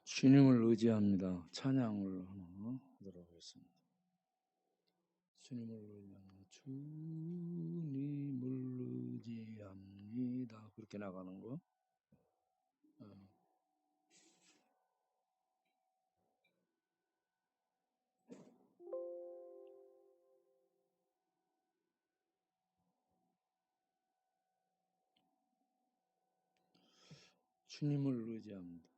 주님을 의지합니다. 찬양을 하나 하도록 하겠습니다. 주님을 의지합니다. 주님을 의지합니다. 그렇게 나가는 거. 주님을 의지합니다.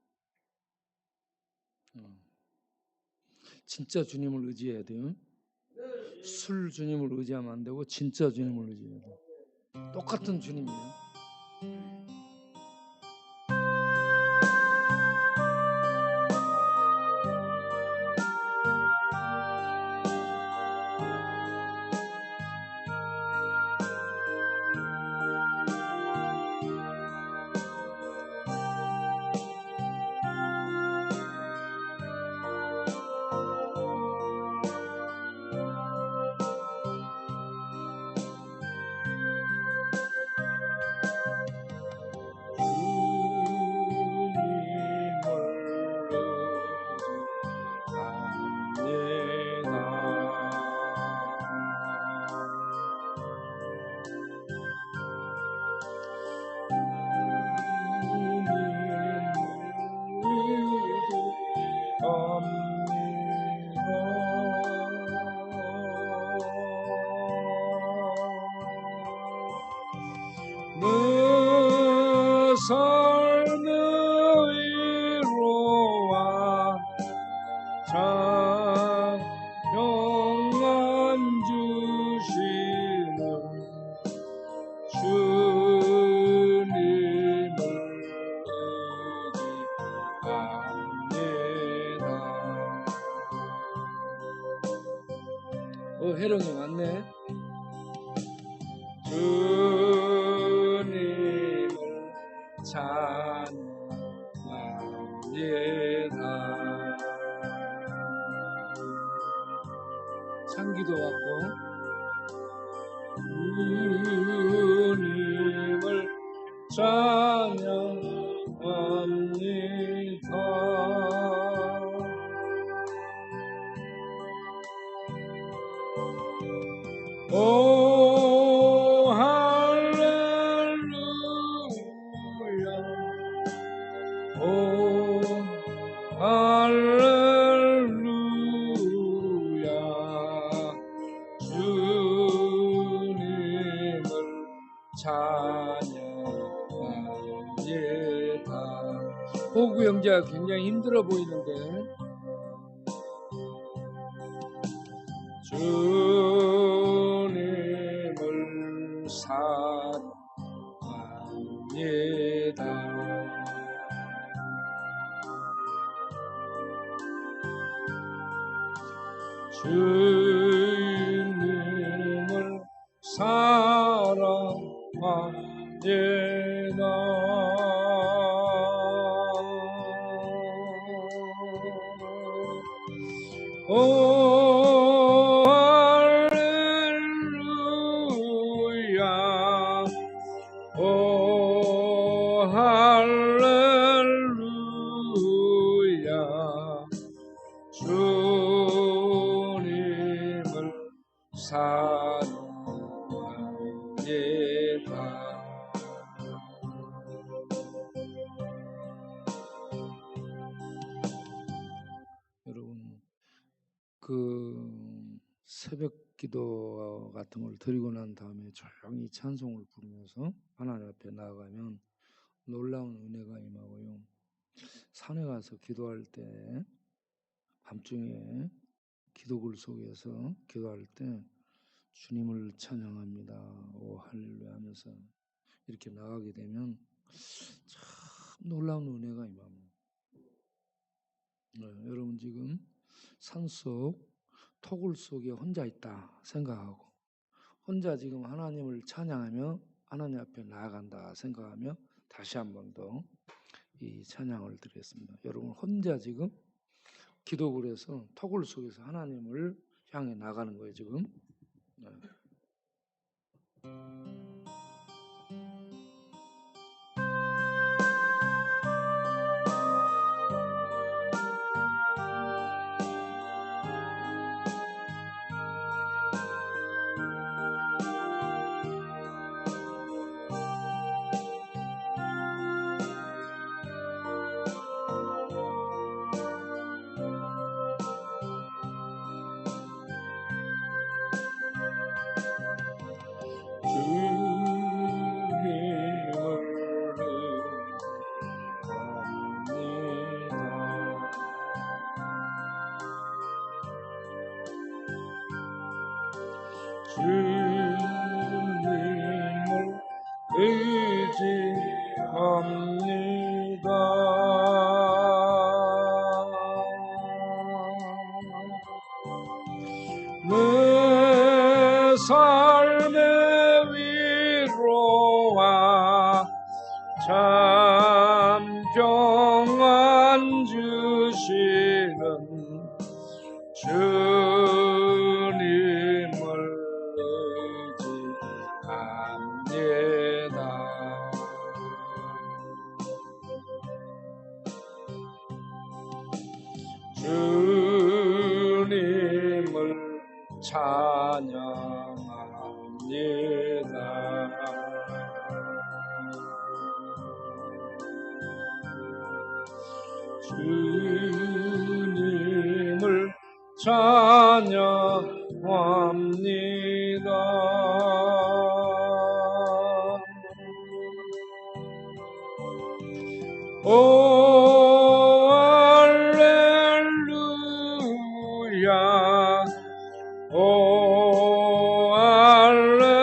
진짜 주님을 의지해야 돼요. 술 주님을 의지하면 안 되고 진짜 주님을 의지해야 돼요. 똑같은 주님이에요. 내 삶의 위로와 평안 주시는 주님을 의지합니다. 해령이 왔네. 주님을 찬양합니다. 창기도 왔고 주님을 찬양합니다. 오 할렐루야 오 할렐루야 주님을 찬양합니다. 호구 형제가 굉장히 힘들어 보이는데 주님을 사랑합니다. 주님을 사랑합니다. 오 할렐루야 오 할렐루야 주님을 사랑합니다. 여러분 그 새벽 기도 같은 걸 드리고 난 다음에 조용히 찬송을 부르면서 하나님 앞에 나아가면 놀라운 은혜가 임하고요. 산에 가서 기도할 때 밤중에 기도글 속에서 기도할 때 주님을 찬양합니다. 오 할렐루야 하면서 이렇게 나가게 되면 참 놀라운 은혜가 임합니다. 여러분 지금 산속 토굴 속에 혼자 있다 생각하고 혼자 지금 하나님을 찬양하며 하나님 앞에 나아간다 생각하며 다시 한 번 더 이 찬양을 드리겠습니다. 여러분 혼자 지금 기도굴에서 토굴 속에서 하나님을 향해 나가는 거예요 지금. 주님을 찬양합니다. 주님을 찬양합니다. 오 할렐루야, 오 할렐루야,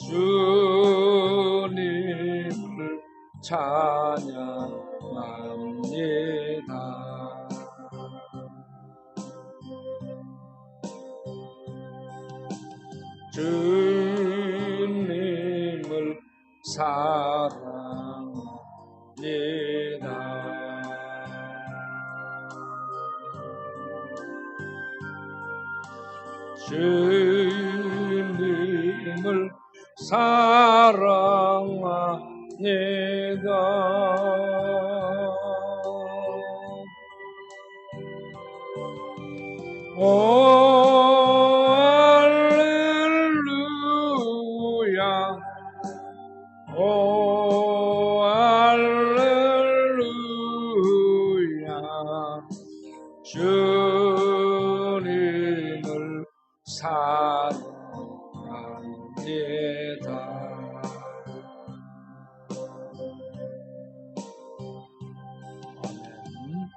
주님을 찬양합니다. 주님을 사랑합니다. 주님을 사랑합니다. 오 할렐루야, 오 할렐루야, 주님을 사랑합니다. 아멘.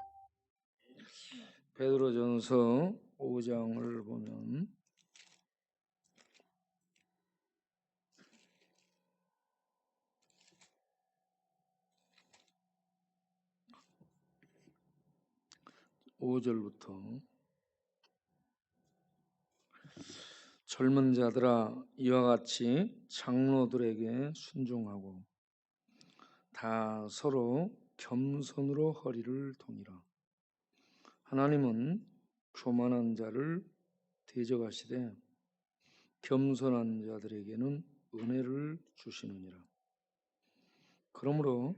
베드로전서 5장을 보면 (5절부터) 젊은 자들아, 이와 같이 장로들에게 순종하고 다 서로 겸손으로 허리를 동이라. 하나님은 교만한 자를 대적하시되 겸손한 자들에게는 은혜를 주시느니라. 그러므로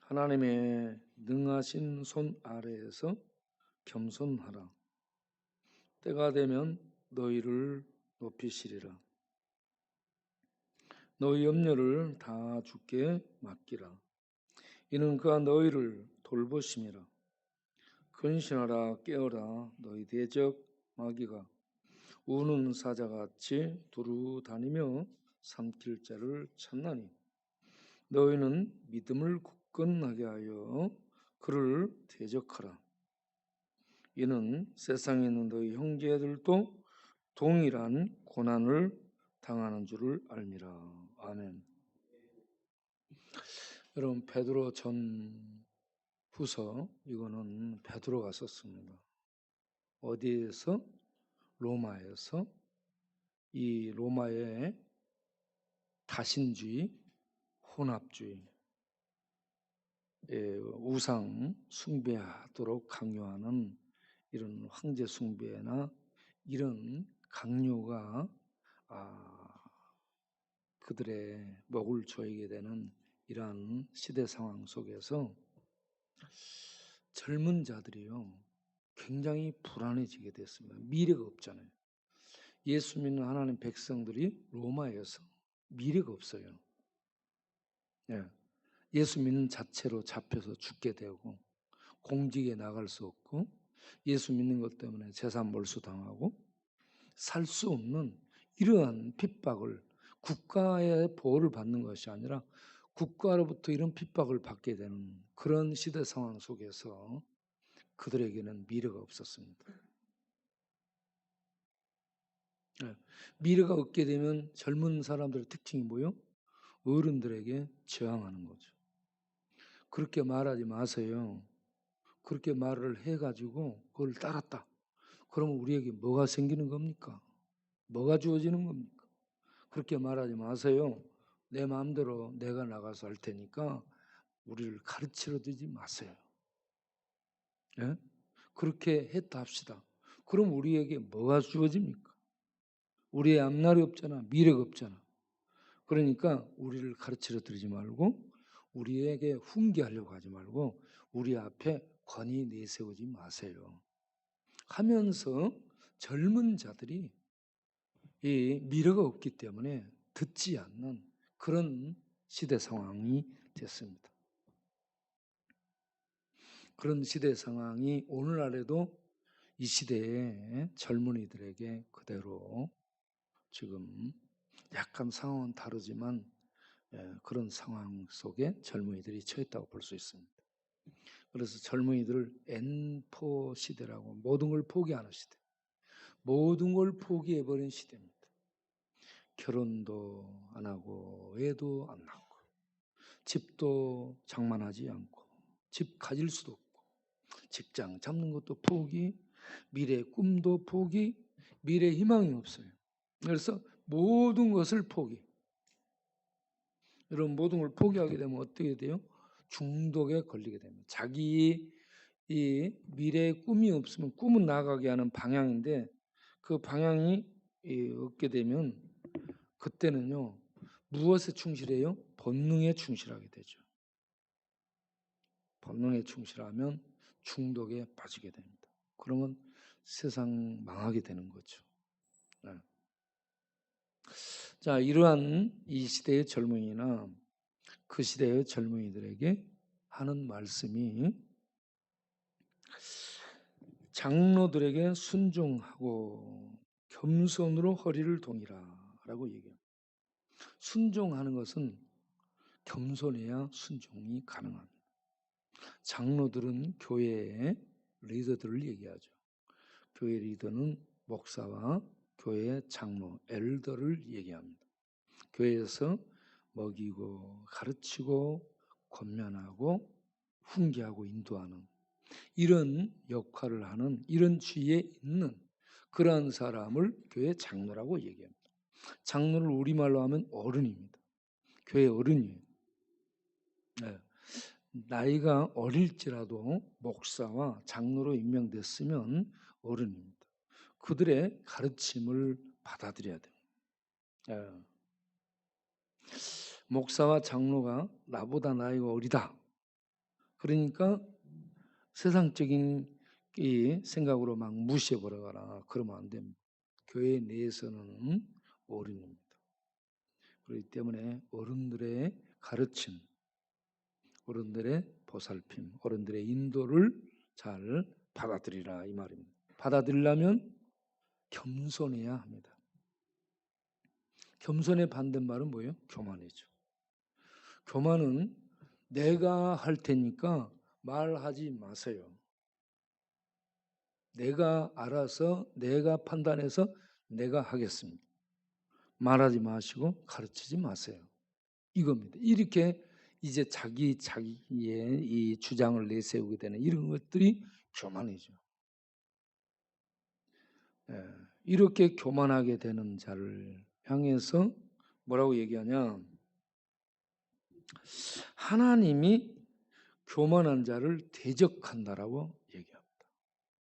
하나님의 능하신 손 아래에서 겸손하라. 때가 되면 너희를 높이시리라. 너희 염려를 다 주께 맡기라. 이는 그가 너희를 돌보심이라. 근신하라, 깨어라. 너희 대적 마귀가 우는 사자같이 두루 다니며 삼킬 자를 찾나니 너희는 믿음을 굳건하게 하여 그를 대적하라. 이는 세상에 있는 너희 형제들도 동일한 고난을 당하는 줄을 알미라. 아멘. 여러분, 베드로 전 후서, 이거는 베드로가 썼습니다. 어디에서? 로마에서. 이 로마의 다신주의, 혼합주의, 우상 숭배하도록 강요하는 이런 황제 숭배나 이런 강요가 그들의 목을 조이게 되는 이러한 시대 상황 속에서 젊은 자들이요 굉장히 불안해지게 됐습니다. 미래가 없잖아요. 예수 믿는 하나님 백성들이 로마에서 미래가 없어요. 예수 믿는 자체로 잡혀서 죽게 되고 공직에 나갈 수 없고 예수 믿는 것 때문에 재산 몰수당하고 살 수 없는 이러한 핍박을, 국가의 보호를 받는 것이 아니라 국가로부터 이런 핍박을 받게 되는 그런 시대 상황 속에서 그들에게는 미래가 없었습니다. 미래가 없게 되면 젊은 사람들의 특징이 뭐예요? 어른들에게 저항하는 거죠. 그렇게 말하지 마세요. 그렇게 말을 해가지고 그걸 따랐다. 그러면 우리에게 뭐가 생기는 겁니까? 뭐가 주어지는 겁니까? 그렇게 말하지 마세요. 내 마음대로 내가 나가서 할 테니까 우리를 가르치려 들지 마세요. 예? 그렇게 했다 합시다. 그럼 우리에게 뭐가 주어집니까? 우리의 앞날이 없잖아. 미래가 없잖아. 그러니까 우리를 가르치려 들지 말고 우리에게 훈계하려고 하지 말고 우리 앞에 권위 내세우지 마세요. 하면서 젊은 자들이 이 미래가 없기 때문에 듣지 않는 그런 시대 상황이 됐습니다. 그런 시대 상황이 오늘날에도 이 시대의 젊은이들에게 그대로 지금 약간 상황은 다르지만 그런 상황 속에 젊은이들이 처했다고 볼 수 있습니다. 그래서 젊은이들을 N4 시대라고 모든 걸 포기하는 시대. 모든 걸 포기해버린 시대입니다. 결혼도 안 하고 애도 안 낳고 집도 장만하지 않고 집 가질 수도 없고 직장 잡는 것도 포기, 미래의 꿈도 포기, 미래의 희망이 없어요. 그래서 모든 것을 포기. 이런 모든 걸 포기하게 되면 어떻게 돼요? 중독에 걸리게 됩니다. 자기 이 미래의 꿈이 없으면 꿈은 나아가게 하는 방향인데 그 방향이 없게 되면 그때는요 무엇에 충실해요? 본능에 충실하게 되죠. 본능에 충실하면 중독에 빠지게 됩니다. 그러면 세상 망하게 되는 거죠. 네. 자, 이러한 이 시대의 젊은이나 그 시대의 젊은이들에게 하는 말씀이 장로들에게 순종하고 겸손으로 허리를 동이라라고 얘기해요. 순종하는 것은 겸손해야 순종이 가능합니다. 장로들은 교회의 리더들을 얘기하죠. 교회 리더는 목사와 교회 장로, 엘더를 얘기합니다. 교회에서 먹이고 가르치고 권면하고 훈계하고 인도하는 이런 역할을 하는 이런 지위에 있는 그러한 사람을 교회 장로라고 얘기합니다. 장로를 우리말로 하면 어른입니다. 교회 어른이에요. 네. 나이가 어릴지라도 목사와 장로로 임명됐으면 어른입니다. 그들의 가르침을 받아들여야 돼요. 네. 목사와 장로가 나보다 나이가 어리다. 그러니까 세상적인 이 생각으로 막 무시해버려가라. 그러면 안 됩니다. 교회 내에서는 어른입니다. 그렇기 때문에 어른들의 가르침, 어른들의 보살핌, 어른들의 인도를 잘 받아들이라 이 말입니다. 받아들이려면 겸손해야 합니다. 겸손의 반대말은 뭐예요? 교만이죠. 교만은 내가 할 테니까 말하지 마세요. 내가 알아서 내가 판단해서 내가 하겠습니다. 말하지 마시고 가르치지 마세요. 이겁니다. 이렇게 이제 자기의 이 주장을 내세우게 되는 이런 것들이 교만이죠. 이렇게 교만하게 되는 자를 향해서 뭐라고 얘기하냐? 하나님이 교만한 자를 대적한다라고 얘기합니다.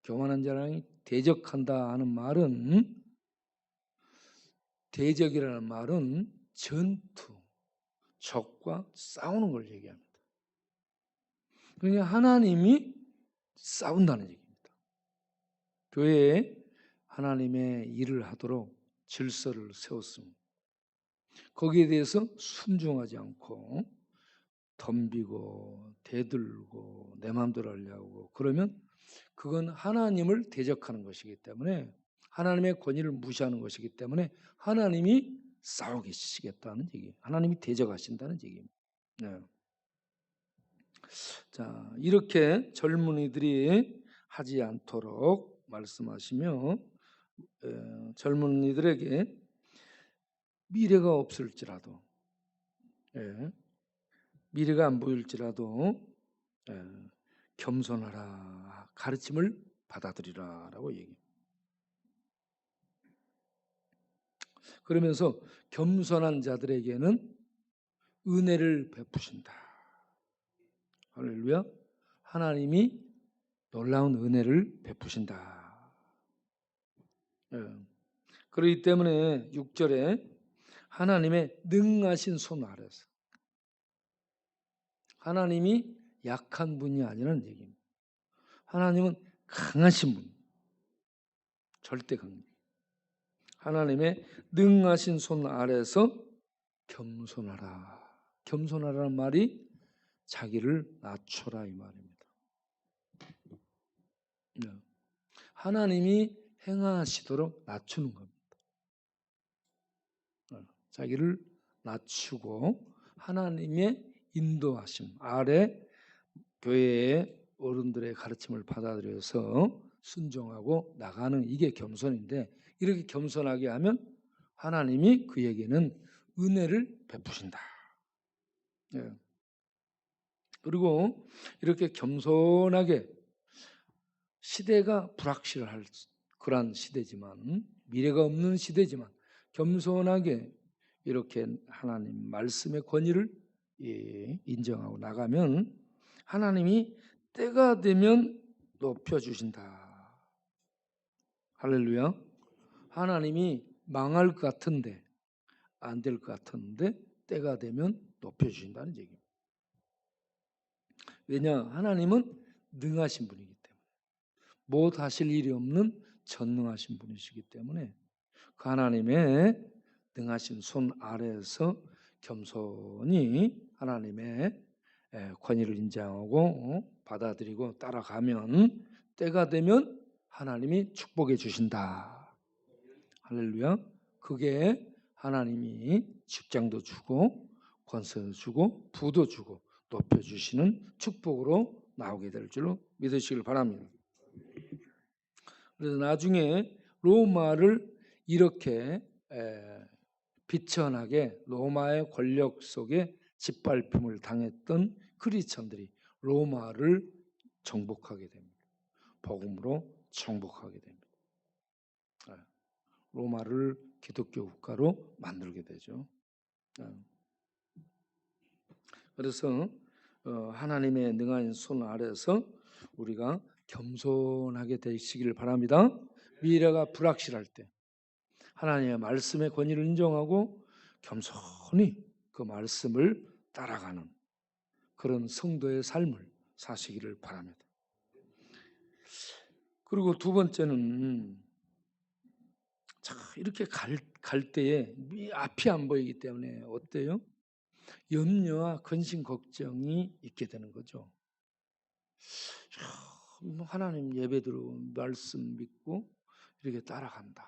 교만한 자를 대적한다 하는 말은 대적이라는 말은 전투, 적과 싸우는 걸 얘기합니다. 그러니까 하나님이 싸운다는 얘기입니다. 교회에 하나님의 일을 하도록 질서를 세웠습니다. 거기에 대해서 순종하지 않고 덤비고 대들고 내 마음대로 하려고 그러면 그건 하나님을 대적하는 것이기 때문에 하나님의 권위를 무시하는 것이기 때문에 하나님이 싸우시겠다는 얘기예요. 하나님이 대적하신다는 얘기입니다. 네. 자, 이렇게 젊은이들이 하지 않도록 말씀하시며 젊은이들에게 미래가 없을지라도 미래가 안 보일지라도 겸손하라 가르침을 받아들이라라고 얘기해요. 그러면서 겸손한 자들에게는 은혜를 베푸신다. 할렐루야. 하나님이 놀라운 은혜를 베푸신다. 그렇기 때문에 6절에 하나님의 능하신 손 아래서, 하나님이 약한 분이 아니라는 얘기입니다. 하나님은 강하신 분, 절대 강력. 하나님의 능하신 손 아래서 겸손하라. 겸손하라는 말이 자기를 낮춰라 이 말입니다. 하나님이 행하시도록 낮추는 겁니다. 자기를 낮추고 하나님의 인도하심 아래 교회의 어른들의 가르침을 받아들여서 순종하고 나가는 이게 겸손인데, 이렇게 겸손하게 하면 하나님이 그에게는 은혜를 베푸신다. 그리고 이렇게 겸손하게, 시대가 불확실할 그런 시대지만, 미래가 없는 시대지만 겸손하게 이렇게 하나님 말씀의 권위를 인정하고 나가면 하나님이 때가 되면 높여주신다. 할렐루야. 하나님이 망할 것 같은데, 안 될 것 같은데 때가 되면 높여주신다는 얘기입니다. 왜냐? 하나님은 능하신 분이기 때문에, 못 하실 일이 없는 전능하신 분이시기 때문에 그 하나님의 능하신 손 아래에서 겸손히 하나님의 권위를 인정하고 받아들이고 따라가면 때가 되면 하나님이 축복해 주신다. 할렐루야. 그게 하나님이 직장도 주고 권세도 주고 부도 주고 높여주시는 축복으로 나오게 될 줄로 믿으시길 바랍니다. 그래서 나중에 로마를 이렇게 비천하게 로마의 권력 속에 짓밟힘을 당했던 크리스천들이 로마를 정복하게 됩니다. 복음으로 정복하게 됩니다. 로마를 기독교 국가로 만들게 되죠. 그래서 하나님의 능한 손 아래서 우리가 겸손하게 되시기를 바랍니다. 미래가 불확실할 때 하나님의 말씀의 권위를 인정하고 겸손히 그 말씀을 따라가는 그런 성도의 삶을 사시기를 바랍니다. 그리고 두 번째는, 자, 이렇게 갈 때에 앞이 안 보이기 때문에 어때요? 염려와 근심 걱정이 있게 되는 거죠. 하나님 예배드리고 말씀 믿고 이렇게 따라간다.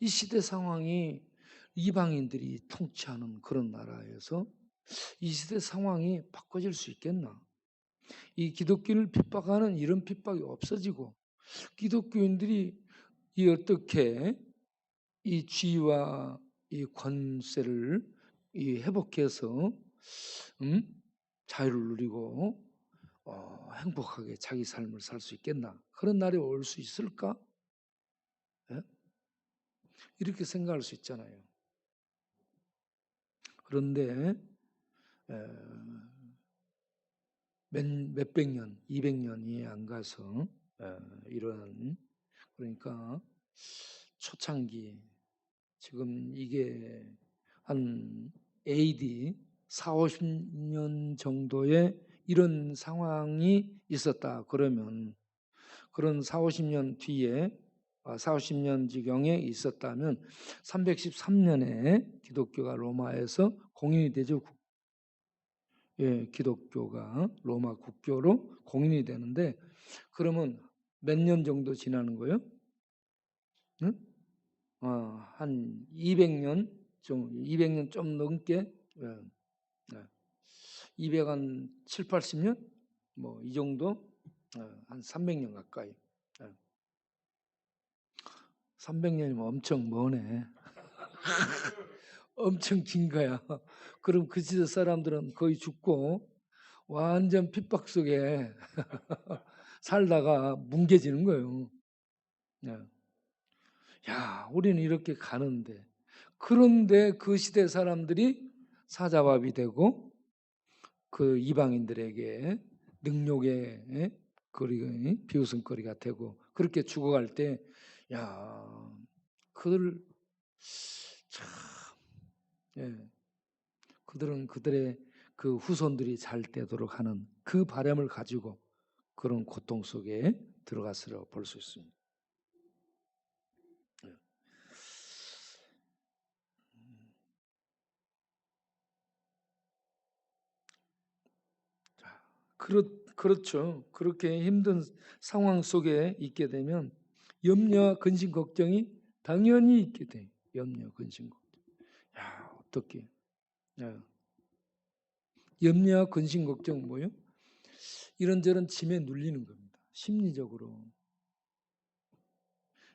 이 시대 상황이 이방인들이 통치하는 그런 나라에서 이 시대 상황이 바꿔질 수 있겠나? 이 기독교를 핍박하는 이런 핍박이 없어지고 기독교인들이 이 어떻게 이 지위와 이 권세를 회복해서 자유를 누리고 행복하게 자기 삶을 살 수 있겠나? 그런 날이 올 수 있을까? 예? 이렇게 생각할 수 있잖아요. 그런데 몇백 년, 200년이 안 가서 이런, 그러니까 초창기, 지금 이게 한 AD 4, 50년 정도의 이런 상황이 있었다 그러면, 그런 4, 50년 뒤에 4, 50년 지경에 있었다면 313년에 기독교가 로마에서 공인이 되죠. 기독교가 로마 국교로 공인이 되는데, 그러면 몇 년 정도 지나는 거예요? 응? 한 200년 좀, 200년 좀 넘게, 200한 7, 80년 뭐 이 정도, 한 300년 가까이. 300년이면 엄청 머네. 엄청 긴 거야. 그럼 그 시대 사람들은 거의 죽고 완전 핍박 속에 살다가 뭉개지는 거예요. 야, 우리는 이렇게 가는데, 그런데 그 시대 사람들이 사자밥이 되고 그 이방인들에게 능욕의 비웃음거리가 되고 그렇게 죽어갈 때, 야, 그들 참, 예, 그들은 그들의 그 후손들이 잘 되도록 하는 그 바람을 가지고 그런 고통 속에 들어갔으라고 볼 수 있습니다. 예. 그렇죠. 그렇게 힘든 상황 속에 있게 되면 염려와 근심 걱정이 당연히 있게 돼. 염려, 근심, 걱정. 야, 어떻게? 야, 염려와 근심 걱정 뭐요? 이런저런 짐에 눌리는 겁니다. 심리적으로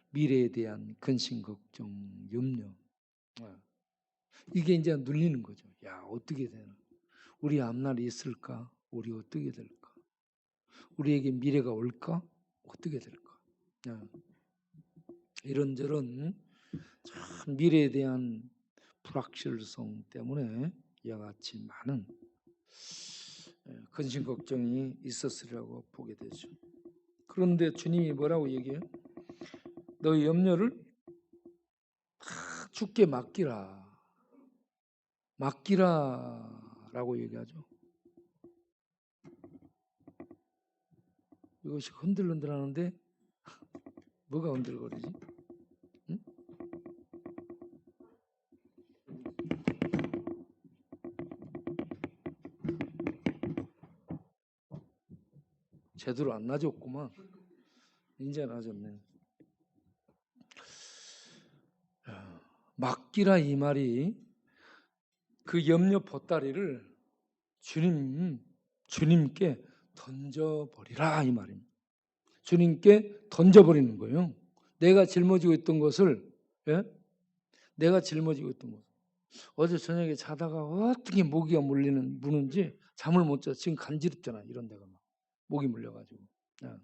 미래에 대한 근심, 걱정, 염려. 아, 이게 이제 눌리는 거죠. 야, 어떻게 되나? 우리 앞날이 있을까? 우리 어떻게 될까? 우리에게 미래가 올까? 어떻게 될까? 야, 이런저런 참 미래에 대한 불확실성 때문에 이와 같이 많은 근심 걱정이 있었으리라고 보게 되죠. 그런데 주님이 뭐라고 얘기해요? 너희 염려를 주께 맡기라. 맡기라라고 얘기하죠. 이것이 흔들흔들하는데 뭐가 흔들거리지? 응? 제대로 안 놔줬구만. 이제 놔줬네. 맡기라 이 말이 그 염려 보따리를 주님께 던져버리라 이 말입니다. 주님께 던져버리는 거예요. 내가 짊어지고 있던 것을, 예? 내가 짊어지고 있던 것. 어제 저녁에 자다가 어떻게 모기가 무는지 잠을 못 자. 지금 간지럽잖아. 이런 데가 막 모기 물려가지고. 예.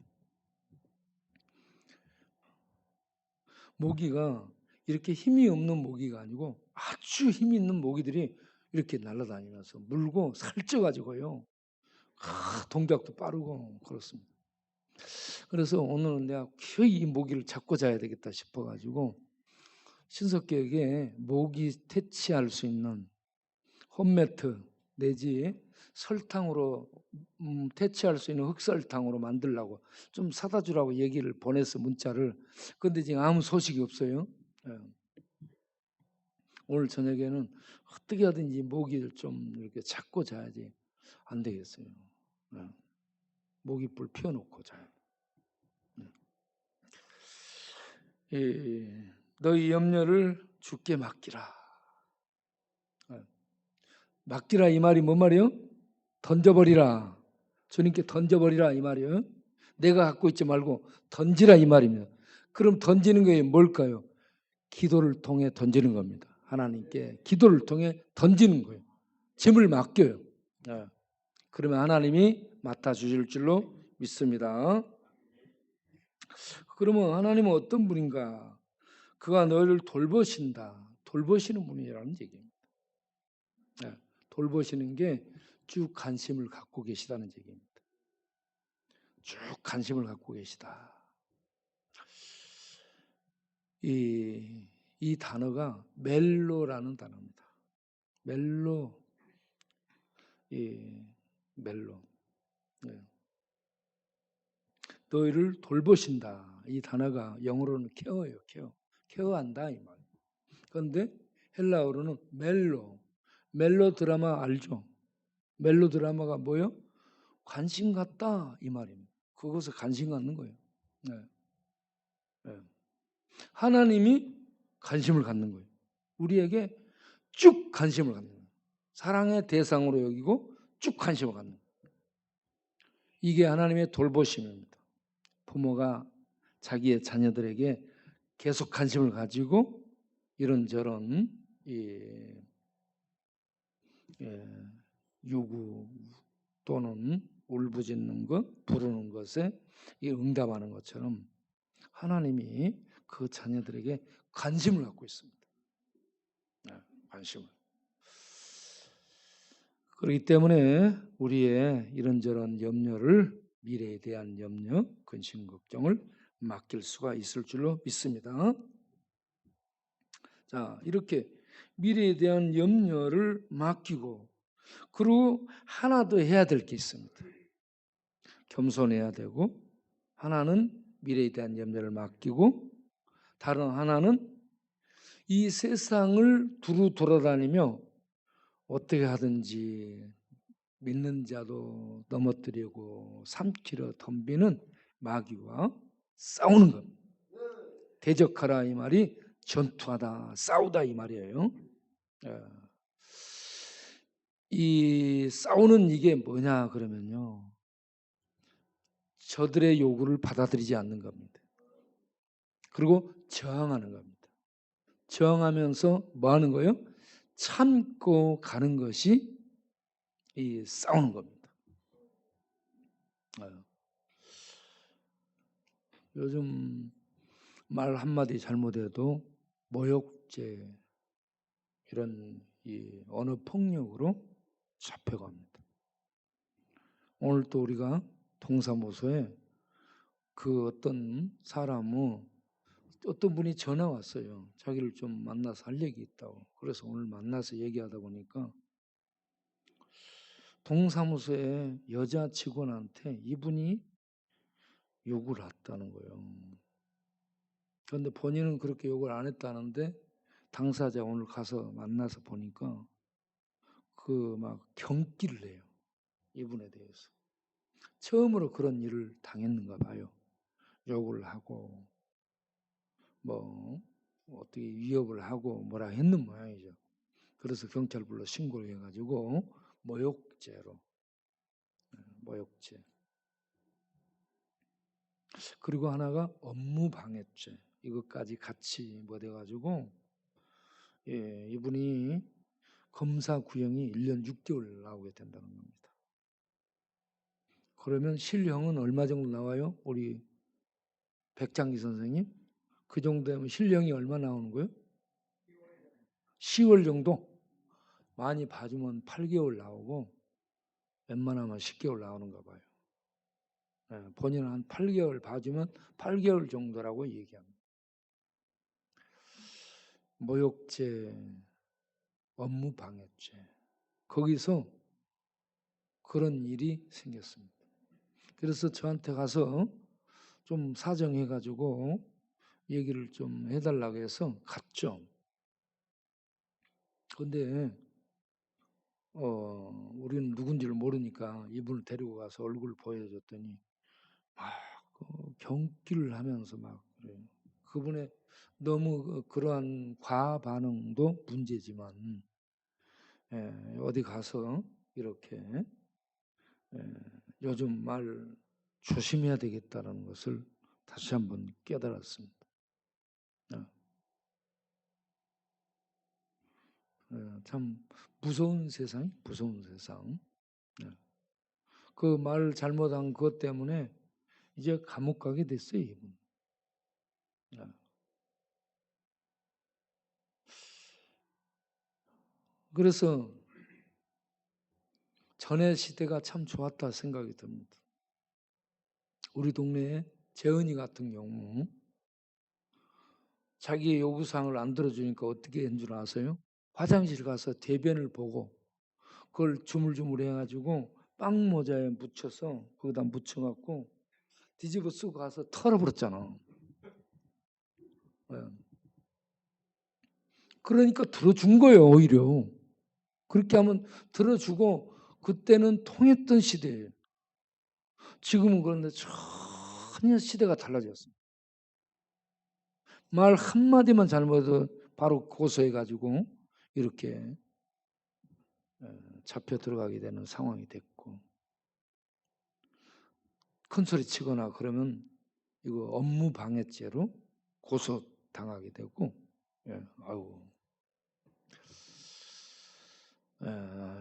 모기가 이렇게 힘이 없는 모기가 아니고 아주 힘이 있는 모기들이 이렇게 날아다니면서 물고 살쪄가지고요. 동작도 빠르고 그렇습니다. 그래서 오늘은 내가 거의 이 모기를 잡고 자야 되겠다 싶어가지고 신석기에게 모기 퇴치할 수 있는 홈매트 내지 설탕으로 퇴치할 수 있는 흑설탕으로 만들라고 좀 사다 주라고 얘기를 보냈어 문자를. 근데 지금 아무 소식이 없어요. 예. 오늘 저녁에는 어떻게 하든지 모기를 좀 이렇게 잡고 자야지 안 되겠어요. 예. 모기불 피워놓고 자야 돼. 너희 염려를 주께 맡기라. 예. 맡기라 이 말이 뭔 말이에요? 던져버리라. 주님께 던져버리라 이 말이에요. 내가 갖고 있지 말고 던지라 이 말입니다. 그럼 던지는 게 뭘까요? 기도를 통해 던지는 겁니다. 하나님께 기도를 통해 던지는 거예요. 짐을 맡겨요. 네. 그러면 하나님이 맡아주실 줄로 믿습니다. 그러면 하나님은 어떤 분인가? 그가 너희를 돌보신다. 돌보시는 분이라는 얘기입니다. 네. 돌보시는 게 쭉 관심을 갖고 계시다는 얘기입니다. 쭉 관심을 갖고 계시다. 이 단어가 멜로라는 단어입니다. 멜로, 멜로. 네. 너희를 돌보신다. 이 단어가 영어로는 케어예요. 케어한다 이 말. 그런데 헬라어로는 멜로 드라마 알죠? 멜로 드라마가 뭐예요? 관심 갖다 이 말입니다. 그것을 관심 갖는 거예요. 네. 네. 하나님이 관심을 갖는 거예요. 우리에게 쭉 관심을 갖는 거예요. 사랑의 대상으로 여기고 쭉 관심을 갖는 거예요. 이게 하나님의 돌보심입니다. 부모가 자기의 자녀들에게 계속 관심을 가지고 이런저런 요구 또는 울부짖는 것, 부르는 것에 응답하는 것처럼 하나님이 그 자녀들에게 관심을 갖고 있습니다. 관심을. 그렇기 때문에 우리의 이런저런 염려를 미래에 대한 염려, 근심, 걱정을 맡길 수가 있을 줄로 믿습니다. 자, 이렇게 미래에 대한 염려를 맡기고, 그리고 하나 더 해야 될 게 있습니다. 겸손해야 되고, 하나는 미래에 대한 염려를 맡기고, 다른 하나는 이 세상을 두루 돌아다니며 어떻게 하든지 믿는 자도 넘어뜨리고 삼키려 덤비는 마귀와 싸우는 겁니다. 대적하라 이 말이 전투하다, 싸우다 이 말이에요. 이 싸우는 이게 뭐냐 그러면요, 저들의 요구를 받아들이지 않는 겁니다. 그리고 저항하는 겁니다. 저항하면서 뭐 하는 거예요? 참고 가는 것이 이 싸우는 겁니다. 요즘 말 한마디 잘못해도 모욕죄, 이런 이 언어 폭력으로 잡혀갑니다. 오늘 또 우리가 동사무소에 그 어떤 사람은 어떤 분이 전화 왔어요. 자기를 좀 만나서 할 얘기 있다고. 그래서 오늘 만나서 얘기하다 보니까 동사무소에 여자 직원한테 이분이 욕을 했다는 거예요. 그런데 본인은 그렇게 욕을 안 했다는데 당사자 오늘 가서 만나서 보니까 그 막 경기를 해요. 이분에 대해서. 처음으로 그런 일을 당했는가 봐요. 욕을 하고 뭐 어떻게 위협을 하고 뭐라 했는 모양이죠. 그래서 경찰 불러 신고를 해가지고 모욕죄로, 모욕죄. 그리고 하나가 업무방해죄, 이것까지 같이 뭐 돼가지고 이분이 검사 구형이 1년 6개월 나오게 된다는 겁니다. 그러면 실형은 얼마 정도 나와요? 우리 백장기 선생님? 그 정도 되면 실형이 얼마 나오는 거예요? 10월 정도? 많이 봐주면 8개월 나오고 웬만하면 10개월 나오는가 봐요. 본인은 한 8개월 봐주면 8개월 정도라고 얘기합니다. 모욕죄, 업무방해죄, 거기서 그런 일이 생겼습니다. 그래서 저한테 가서 좀 사정해가지고 얘기를 좀 해달라고 해서 갔죠. 근데 우리는 누군지를 모르니까 이분을 데리고 가서 얼굴을 보여줬더니 막 경기를 하면서 막 그래요. 그분의 너무 그러한 과반응도 문제지만 어디 가서 이렇게 요즘 말 조심해야 되겠다는 것을 다시 한번 깨달았습니다. 참 무서운 세상, 무서운 세상. 그 말 잘못한 것 때문에 이제 감옥 가게 됐어요, 이분. 그래서 전의 시대가 참 좋았다 생각이 듭니다. 우리 동네에 재은이 같은 경우 자기의 요구사항을 안 들어주니까 어떻게 한 줄 아세요? 화장실 가서 대변을 보고 그걸 주물주물 해가지고 빵 모자에 묻혀서 거기다 묻혀갖고 뒤집어 쓰고 가서 털어버렸잖아. 그러니까 들어준 거예요, 오히려. 그렇게 하면 들어주고 그때는 통했던 시대예요. 지금은 그런데 전혀 시대가 달라졌어요. 말 한마디만 잘못해도 바로 고소해가지고 이렇게 잡혀 들어가게 되는 상황이 됐고, 큰 소리 치거나 그러면 이거 업무방해죄로 고소당하게 되고,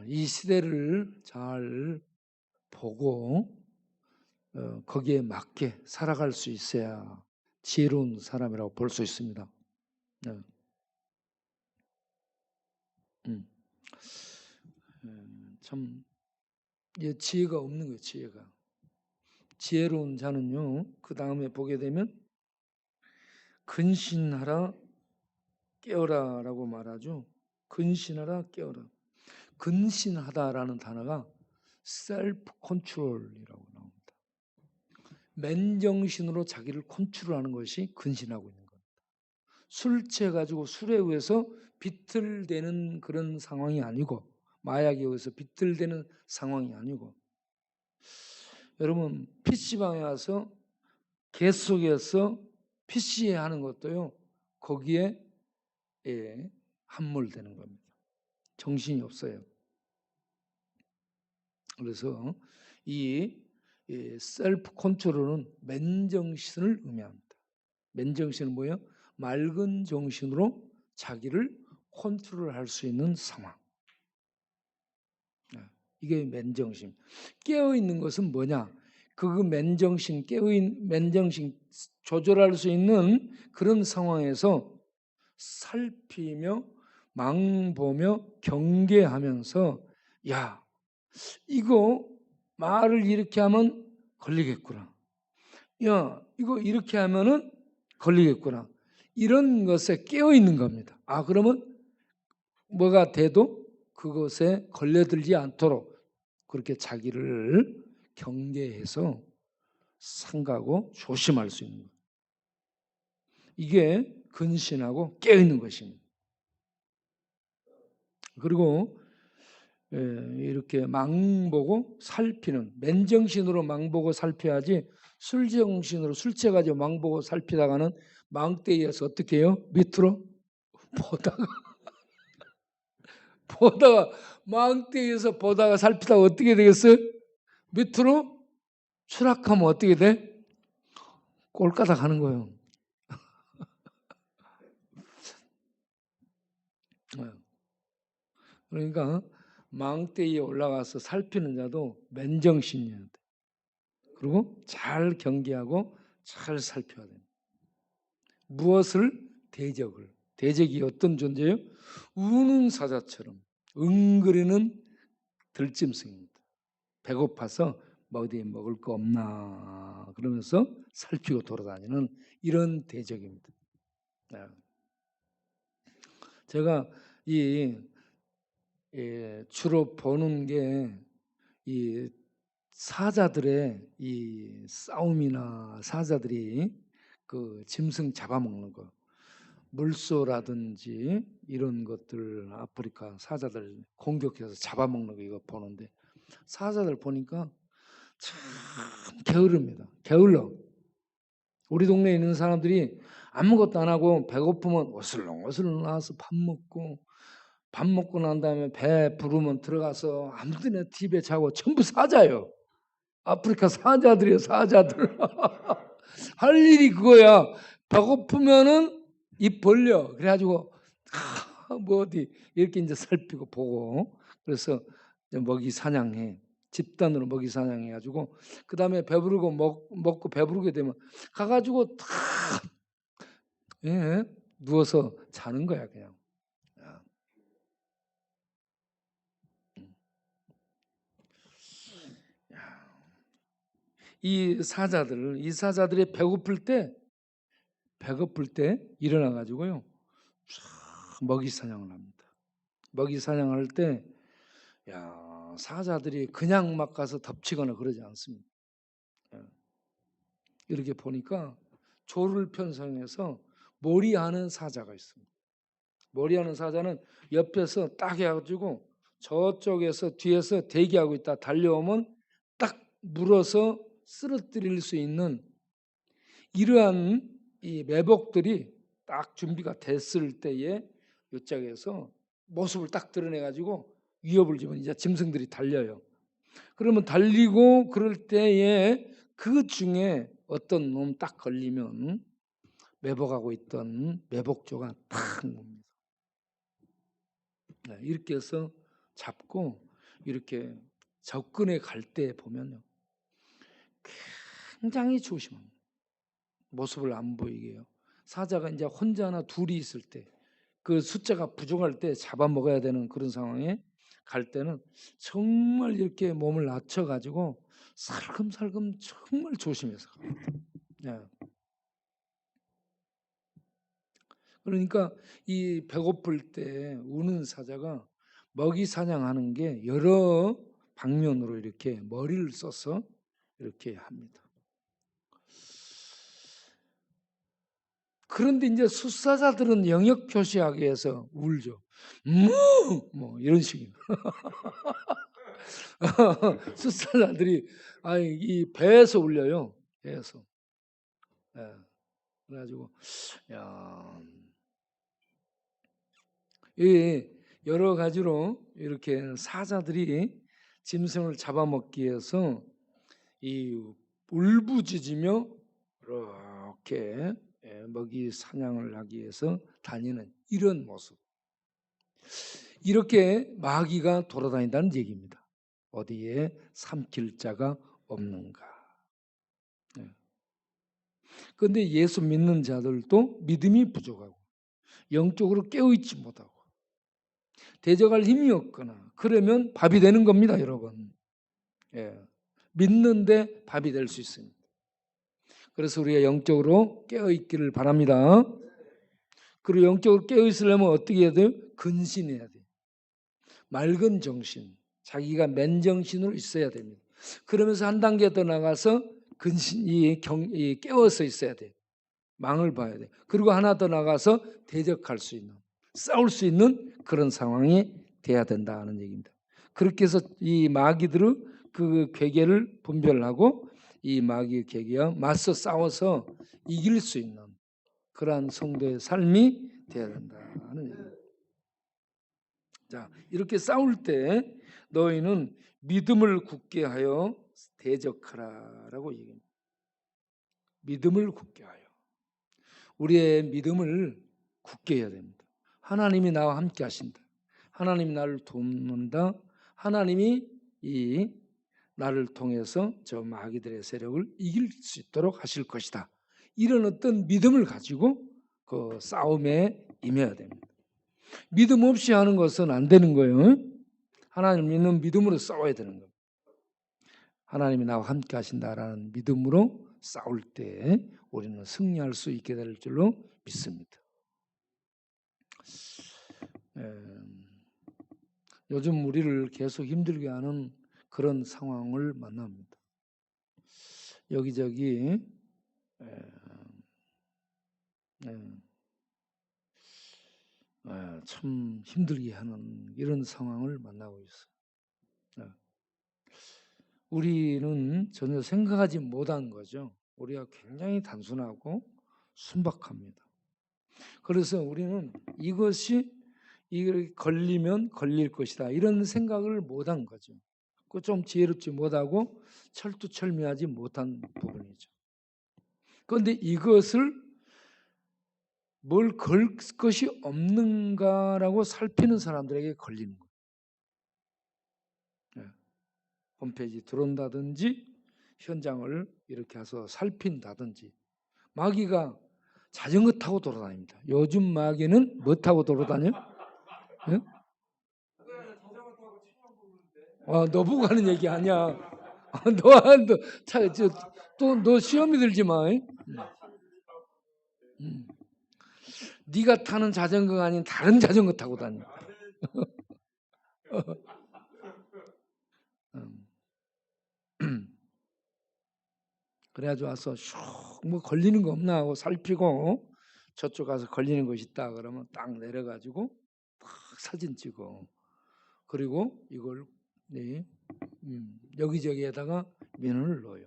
이 시대를 잘 보고 거기에 맞게 살아갈 수 있어야 지혜로운 사람이라고 볼 수 있습니다. 참 지혜가 없는 거예요. 지혜가. 지혜로운 자는요, 그 다음에 보게 되면 근신하라 깨어라라고 말하죠. 근신하라, 깨어라. 근신하다라는 단어가 셀프 컨트롤이라고 나옵니다. 맨정신으로 자기를 컨트롤하는 것이 근신하고 있는 겁니다. 술 취해가지고 술에 의해서 비틀대는 그런 상황이 아니고, 마약에 의해서 비틀대는 상황이 아니고, 여러분 PC방에 와서 계속해서 PC 하는 것도요, 거기에 함몰되는 겁니다. 정신이 없어요. 그래서 이 셀프 컨트롤은 맨정신을 의미합니다. 맨정신은 뭐예요? 맑은 정신으로 자기를 컨트롤할 수 있는 상황. 이게 맨정신. 깨어있는 것은 뭐냐? 그 맨정신, 맨정신 조절할 수 있는 그런 상황에서 살피며 망보며 경계하면서, 야, 이거 말을 이렇게 하면 걸리겠구나. 야, 이거 이렇게 하면은 걸리겠구나. 이런 것에 깨어 있는 겁니다. 그러면 뭐가 돼도 그것에 걸려들지 않도록 그렇게 자기를 경계해서 삼가고 조심할 수 있는 것. 이게 근신하고 깨어 있는 것입니다. 그리고 이렇게 망보고 살피는, 맨정신으로 망보고 살펴야지, 술정신으로 술 취해가지고 망보고 살피다가는 망대에서 어떻게 해요? 밑으로 보다가 망대에서 보다가 살피다가 어떻게 되겠어요? 밑으로 추락하면 어떻게 돼? 꼴까닥 하는 거예요. 그러니까 망대에 올라가서 살피는 자도 맨정신이어야 돼. 그리고 잘 경계하고 잘 살펴야 돼. 무엇을? 대적을. 대적이 어떤 존재예요? 우는 사자처럼 응거리는 들짐승입니다. 배고파서 어디에 먹을 거 없나 그러면서 살피고 돌아다니는 이런 대적입니다. 제가 주로 보는 게 이 사자들의 이 싸움이나 사자들이 그 짐승 잡아먹는 거, 물소라든지 이런 것들, 아프리카 사자들 공격해서 잡아먹는 거 이거 보는데, 사자들 보니까 참 게으릅니다. 게을러. 우리 동네에 있는 사람들이 아무것도 안 하고 배고프면 어슬렁어슬렁 나와서 밥 먹고 난 다음에 배 부르면 들어가서 아무 데나 TV에 자고 전부 사자예요. 아프리카 사자들이에요. 사자들. 할 일이 그거야. 배고프면은 입 벌려. 그래가지고 뭐 어디 이렇게 이제 살피고 보고, 그래서 먹이 사냥해. 집단으로 먹이 사냥해가지고 그 다음에 배부르고 먹고 배부르게 되면 가가지고 다 누워서 자는 거야 그냥. 이 사자들이 배고플 때 일어나 가지고요 먹이 사냥을 합니다. 먹이 사냥할 때 사자들이 그냥 막 가서 덮치거나 그러지 않습니다. 이렇게 보니까 조를 편성해서 몰이하는 사자가 있습니다. 몰이하는 사자는 옆에서 딱 해가지고 저쪽에서 뒤에서 대기하고 있다 달려오면 딱 물어서 쓰러뜨릴 수 있는 이러한 이 매복들이 딱 준비가 됐을 때에 이쪽에서 모습을 딱 드러내가지고 위협을 주면 이제 짐승들이 달려요. 그러면 달리고 그럴 때에 그 중에 어떤 놈 딱 걸리면 매복하고 있던 매복조가 탁 뭡니다. 이렇게 해서 잡고 이렇게 접근해 갈 때 보면요 굉장히 조심합니다. 모습을 안 보이게 해요. 사자가 이제 혼자나 둘이 있을 때, 그 숫자가 부족할 때 잡아먹어야 되는 그런 상황에 갈 때는 정말 이렇게 몸을 낮춰가지고 살금살금 정말 조심해서 갑니다. 그러니까 이 배고플 때 우는 사자가 먹이 사냥하는 게 여러 방면으로 이렇게 머리를 써서 이렇게 합니다. 그런데 이제 숫사자들은 영역 표시하기 위해서 울죠. 뭐 이런 식입니다. 숫사자들이 이 배에서 울려요. 배에서. 예. 그래가지고 이 여러 가지로 이렇게 사자들이 짐승을 잡아먹기 위해서 이 울부짖으며 이렇게 먹이 사냥을 하기 위해서 다니는 이런 모습. 이렇게 마귀가 돌아다닌다는 얘기입니다. 어디에 삼킬 자가 없는가. 그런데 예수 믿는 자들도 믿음이 부족하고 영적으로 깨어있지 못하고 대적할 힘이 없거나 그러면 밥이 되는 겁니다, 여러분. 믿는데 밥이 될 수 있습니다. 그래서 우리가 영적으로 깨어있기를 바랍니다. 그리고 영적으로 깨어있으려면 어떻게 해야 돼요? 근신해야 돼요. 맑은 정신, 자기가 맨정신으로 있어야 됩니다. 그러면서 한 단계 더 나가서 근신이 깨어서 있어야 돼요. 망을 봐야 돼요. 그리고 하나 더 나가서 대적할 수 있는, 싸울 수 있는 그런 상황이 돼야 된다는 얘기입니다. 그렇게 해서 이 마귀들의 그 괴계를 분별하고 이 마귀의 괴계와 맞서 싸워서 이길 수 있는 그러한 성도의 삶이 돼야 된다는 얘기입니다. 자, 이렇게 싸울 때 너희는 믿음을 굳게 하여 대적하라라고 얘기합니다. 믿음을 굳게 하여. 우리의 믿음을 굳게 해야 됩니다. 하나님이 나와 함께 하신다. 하나님이 나를 돕는다. 하나님이 이 나를 통해서 저 마귀들의 세력을 이길 수 있도록 하실 것이다. 이런 어떤 믿음을 가지고 그 싸움에 임해야 됩니다. 믿음 없이 하는 것은 안 되는 거예요. 하나님 믿는 믿음으로 싸워야 되는 겁니다. 하나님이 나와 함께 하신다라는 믿음으로 싸울 때 우리는 승리할 수 있게 될 줄로 믿습니다. 요즘 우리를 계속 힘들게 하는 그런 상황을 만납니다. 여기저기 참 힘들게 하는 이런 상황을 만나고 있어요. 우리는 전혀 생각하지 못한 거죠. 우리가 굉장히 단순하고 순박합니다. 그래서 우리는 이것이 걸리면 걸릴 것이다 이런 생각을 못한 거죠. 그 좀 지혜롭지 못하고 철두철미하지 못한 부분이죠. 그런데 이것을 뭘 걸 것이 없는가라고 살피는 사람들에게 걸리는 거예요. 홈페이지 들어온다든지 현장을 이렇게 해서 살핀다든지. 마귀가 자전거 타고 돌아다닙니다. 요즘 마귀는 뭐 타고 돌아다녀? 네? 너 보고 하는 얘기 아니야. 너 시험이 들지 마. 네가 타는 자전거가 아닌 다른 자전거 타고 다녀. 그래가지고 와서 뭐 걸리는 거 없나 하고 살피고 저쪽 가서 걸리는 것이 있다 그러면 딱 내려가지고 딱 사진 찍어. 그리고 이걸 여기저기에다가 민원을 넣어요.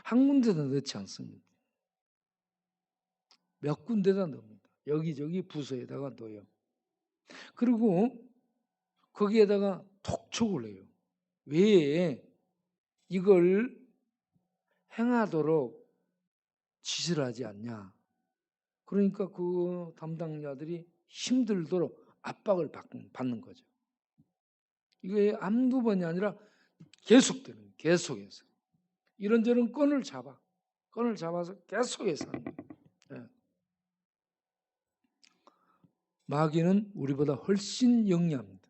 한 군데도 넣지 않습니다. 몇 군데다 넣습니다. 여기저기 부서에다가 넣어요. 그리고 거기에다가 톡촉을 해요. 왜 이걸 행하도록 지시를 하지 않냐. 그러니까 그 담당자들이 힘들도록 압박을 받는 거죠. 이게 한두 번이 아니라 계속되는 거예요. 계속해서. 이런저런 건을 잡아서 계속해서 하는 거예요. 네. 마귀는 우리보다 훨씬 영리합니다.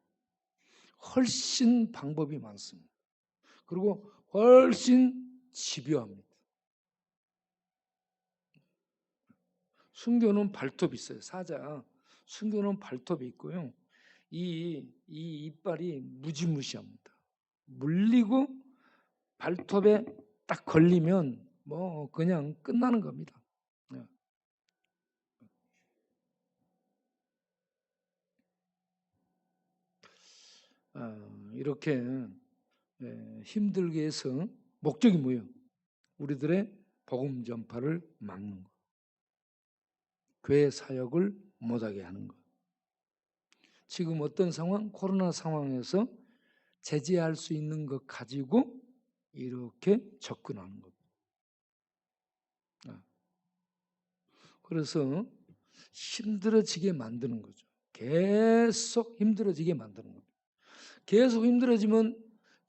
훨씬 방법이 많습니다. 그리고 훨씬 집요합니다. 순교는 발톱이 있어요. 사자. 순교는 발톱이 있고요. 이 이빨이 무지무시합니다. 물리고 발톱에 딱 걸리면 뭐 그냥 끝나는 겁니다. 이렇게 힘들게 해서 목적이 뭐예요? 우리들의 복음 전파를 막는 것. 교회 사역을 못하게 하는 것. 지금 어떤 상황? 코로나 상황에서 제재할 수 있는 것 가지고 이렇게 접근하는 겁니다. 그래서 힘들어지게 만드는 거죠. 계속 힘들어지게 만드는 겁니다. 계속 힘들어지면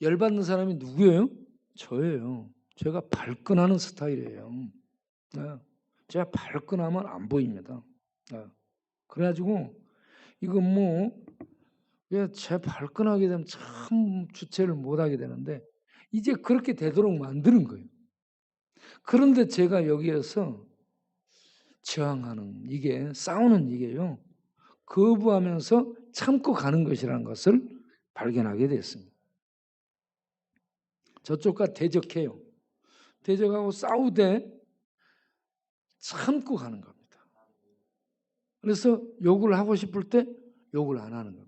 열받는 사람이 누구예요? 저예요. 제가 발끈하는 스타일이에요. 제가 발끈하면 안 보입니다. 그래가지고 이건 뭐 제 발끈하게 되면 참 주체를 못하게 되는데 이제 그렇게 되도록 만드는 거예요. 그런데 제가 여기에서 저항하는 이게 싸우는 이게요. 거부하면서 참고 가는 것이라는 것을 발견하게 됐습니다. 저쪽과 대적해요. 대적하고 싸우되 참고 가는 겁니다. 그래서 욕을 하고 싶을 때 욕을 안 하는 겁니다.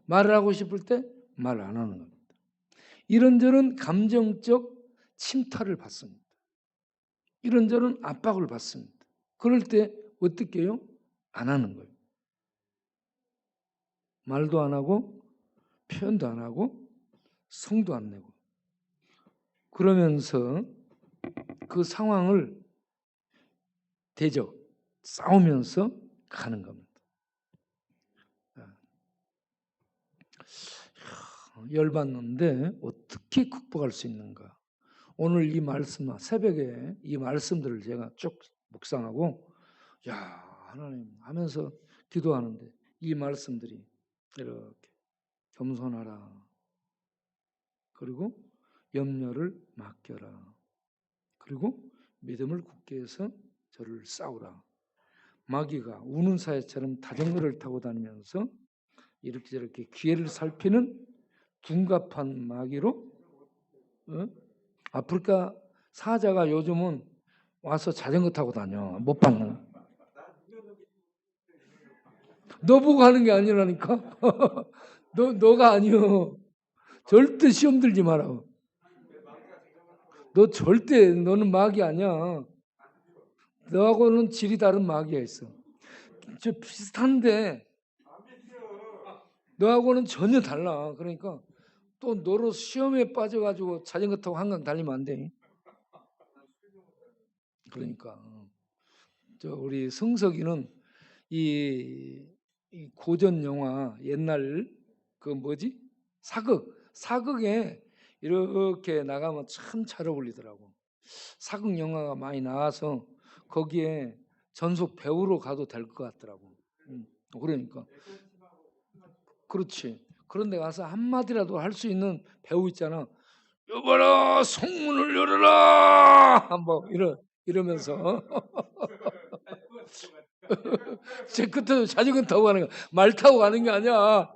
말을 하고 싶을 때 말을 안 하는 겁니다. 이런저런 감정적 침탈을 받습니다. 이런저런 압박을 받습니다. 그럴 때 어떻게 해요? 안 하는 거예요. 말도 안 하고 표현도 안 하고 성도 안 내고 그러면서 그 상황을 대적, 싸우면서 가는 겁니다. 열받는데 어떻게 극복할 수 있는가? 오늘 이 말씀, 새벽에 이 말씀들을 제가 쭉 묵상하고 야 하나님 하면서 기도하는데 이 말씀들이 이렇게 겸손하라. 그리고 염려를 맡겨라. 그리고 믿음을 굳게 해서 저를 싸우라. 마귀가 우는 사자처럼 자전거를 타고 다니면서 이렇게 저렇게 기회를 살피는 둔갑한 마귀로 아프리카 사자가 요즘은 와서 자전거 타고 다녀. 못 받는. 너 보고 하는 게 아니라니까. 너가 아니여. 절대 시험 들지 마라. 너 절대 너는 마귀 아니야. 너하고는 질이 다른 마귀가 있어. 저 비슷한데 너하고는 전혀 달라. 그러니까 또 너로 시험에 빠져가지고 자전거 타고 한강 달리면 안 돼. 그러니까 우리 성석이는 이 고전 영화 옛날 그 뭐지 사극에 이렇게 나가면 참 잘 어울리더라고. 사극 영화가 많이 나와서 거기에 전속 배우로 가도 될 것 같더라고. 그러니까 그렇지. 그런데 가서 한마디라도 할 수 있는 배우 있잖아. 여봐라 성문을 열어라 뭐 이러면서 제 끝에 자전거 타고 가는 거 말 타고 가는 게 아니야.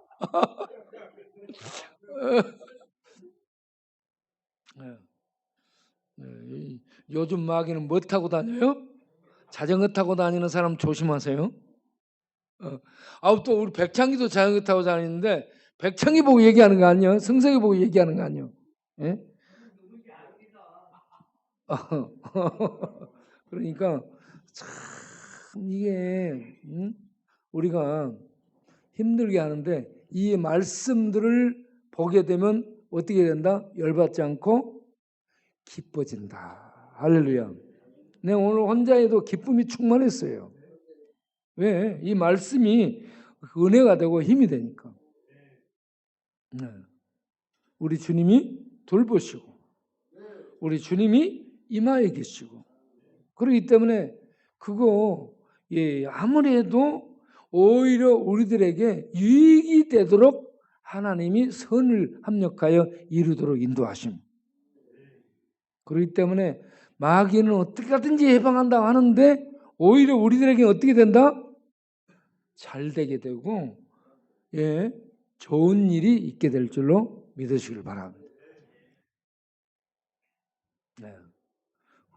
요즘 마귀는 뭐 타고 다녀요? 자전거 타고 다니는 사람 조심하세요. 또 우리 백창기도 자전거 타고 다니는데 백창기 보고 얘기하는 거 아니에요? 승석이 보고 얘기하는 거 아니에요? 예? 그러니까 참 이게 우리가 힘들게 하는데 이 말씀들을 보게 되면 어떻게 된다? 열받지 않고 기뻐진다. 할렐루야. 내 오늘 혼자 해도 기쁨이 충만했어요. 왜? 이 말씀이 은혜가 되고 힘이 되니까. 우리 주님이 돌보시고 우리 주님이 임하에 계시고 그렇기 때문에 그거 아무래도 오히려 우리들에게 유익이 되도록 하나님이 선을 합력하여 이루도록 인도하심. 그렇기 때문에 마귀는 어떻게 하든지 해방한다고 하는데 오히려 우리들에게 어떻게 된다? 잘 되게 되고, 예, 좋은 일이 있게 될 줄로 믿으시길 바랍니다. 네.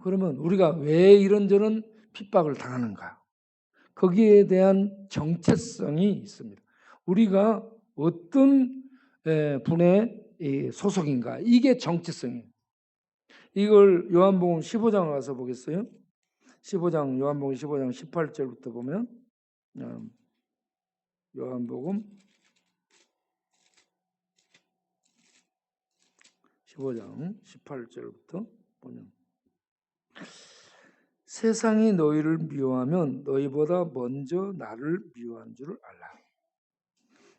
그러면 우리가 왜 이런저런 핍박을 당하는가? 거기에 대한 정체성이 있습니다. 우리가 어떤 분의 소속인가? 이게 정체성이에요. 이걸 요한복음 15장 가서 보겠어요? 15장, 요한복음 15장 18절부터 보면, 요한복음 15장 18절부터 보면, 세상이 너희를 미워하면 너희보다 먼저 나를 미워한 줄을 알라.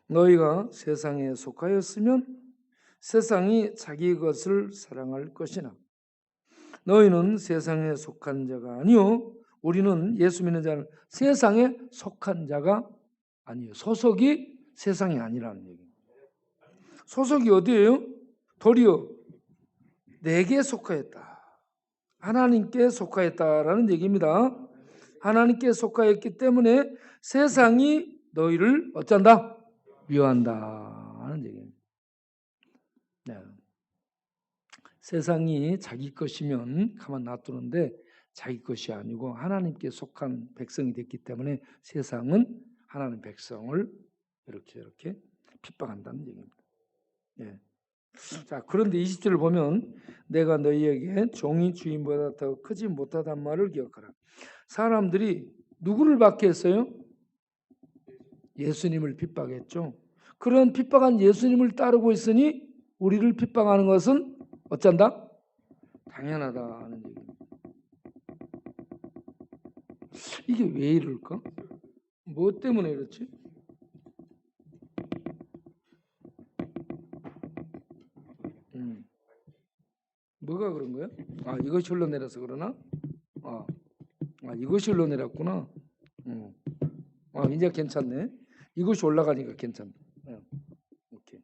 너희가 세상에 속하였으면 세상이 자기 것을 사랑할 것이나 너희는 세상에 속한 자가 아니요 우리는 예수 믿는 자는 세상에 속한 자가 아니요. 소속이 세상이 아니라는 얘기입니다. 소속이 어디예요? 도리어 내게 속하였다. 하나님께 속하였다라는 얘기입니다. 하나님께 속하였기 때문에 세상이 너희를 어쩐다? 미워한다 하는 얘기입니다. 네. 세상이 자기 것이면 가만 놔두는데 자기 것이 아니고 하나님께 속한 백성이 됐기 때문에 세상은 하나님 백성을 이렇게 핍박한다는 얘기입니다. 예. 자, 그런데 20절을 보면 내가 너희에게 종이 주인보다 더 크지 못하단 말을 기억하라. 사람들이 누구를 박해했어요? 예수님을 핍박했죠. 그런 핍박한 예수님을 따르고 있으니 우리를 핍박하는 것은 어쩐다? 당연하다 하는 얘기입니다. 이게 왜 이럴까? 뭐 때문에 그렇지? 뭐가 그런 거야? 아, 이것이 흘러내려서 그러나? 아, 이것이 흘러내렸구나. 이제 괜찮네. 이것이 올라가니까 괜찮네. 오케이.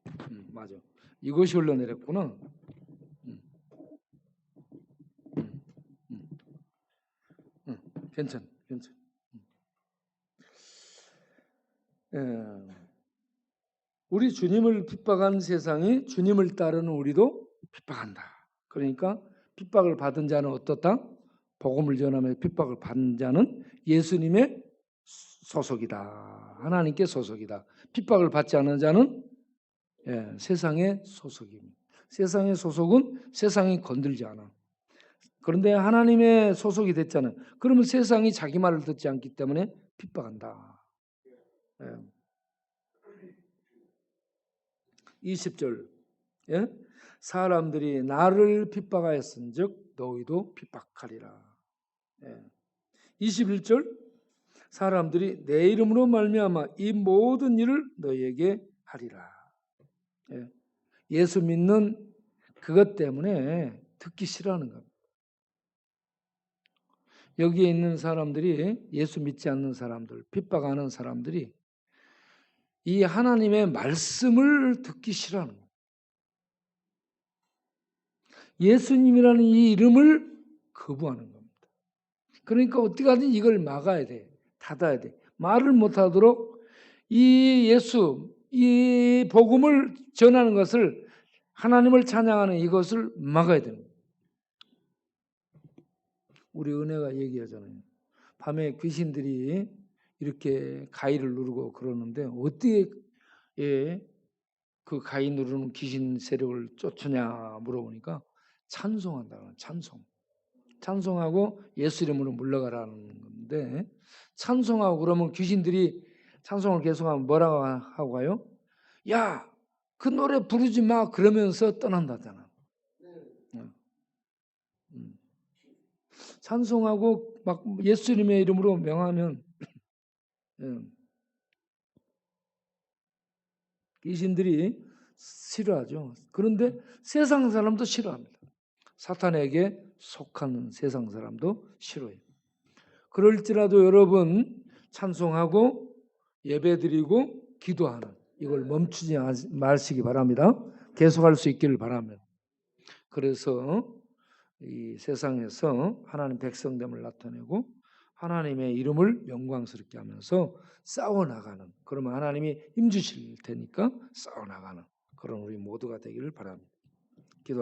맞아. 이것이 흘러내렸구나. 괜찮. 우리 주님을 핍박한 세상이 주님을 따르는 우리도 핍박한다. 그러니까 핍박을 받은 자는 어떻다? 복음을 전하며 핍박을 받은 자는 예수님의 소속이다. 하나님께 소속이다. 핍박을 받지 않은 자는 세상의 소속입니다. 세상의 소속은 세상이 건들지 않아. 그런데 하나님의 소속이 됐잖아요. 그러면 세상이 자기 말을 듣지 않기 때문에 핍박한다. 20절 사람들이 나를 핍박하였은즉 너희도 핍박하리라. 21절 사람들이 내 이름으로 말미암아 이 모든 일을 너희에게 하리라. 예수 믿는 그것 때문에 듣기 싫어하는 겁니다. 여기에 있는 사람들이 예수 믿지 않는 사람들, 핍박하는 사람들이 이 하나님의 말씀을 듣기 싫어하는 거예요. 예수님이라는 이 이름을 거부하는 겁니다. 그러니까 어떻게 하든 이걸 막아야 돼. 닫아야 돼. 말을 못하도록 이 예수, 이 복음을 전하는 것을 하나님을 찬양하는 이것을 막아야 됩니다. 우리 은혜가 얘기하잖아요. 밤에 귀신들이 이렇게 가위를 누르고 그러는데 어떻게 그 가위 누르는 귀신 세력을 쫓으냐 물어보니까 찬송한다는 찬송. 찬송하고 예수 이름으로 물러가라는 건데 찬송하고 그러면 귀신들이 찬송을 계속하면 뭐라고 하고 가요? 야, 그 노래 부르지 마 그러면서 떠난다잖아. 찬송하고 막 예수님의 이름으로 명하면 귀신들이 싫어하죠. 그런데 세상 사람도 싫어합니다. 사탄에게 속하는 세상 사람도 싫어해요. 그럴지라도 여러분 찬송하고 예배드리고 기도하는 이걸 멈추지 마시기 바랍니다. 계속할 수 있기를 바랍니다. 그래서 이 세상에서 하나님 백성됨을 나타내고 하나님의 이름을 영광스럽게 하면서 싸워나가는, 그러면 하나님이 힘주실 테니까 싸워나가는 그런 우리 모두가 되기를 바랍니다.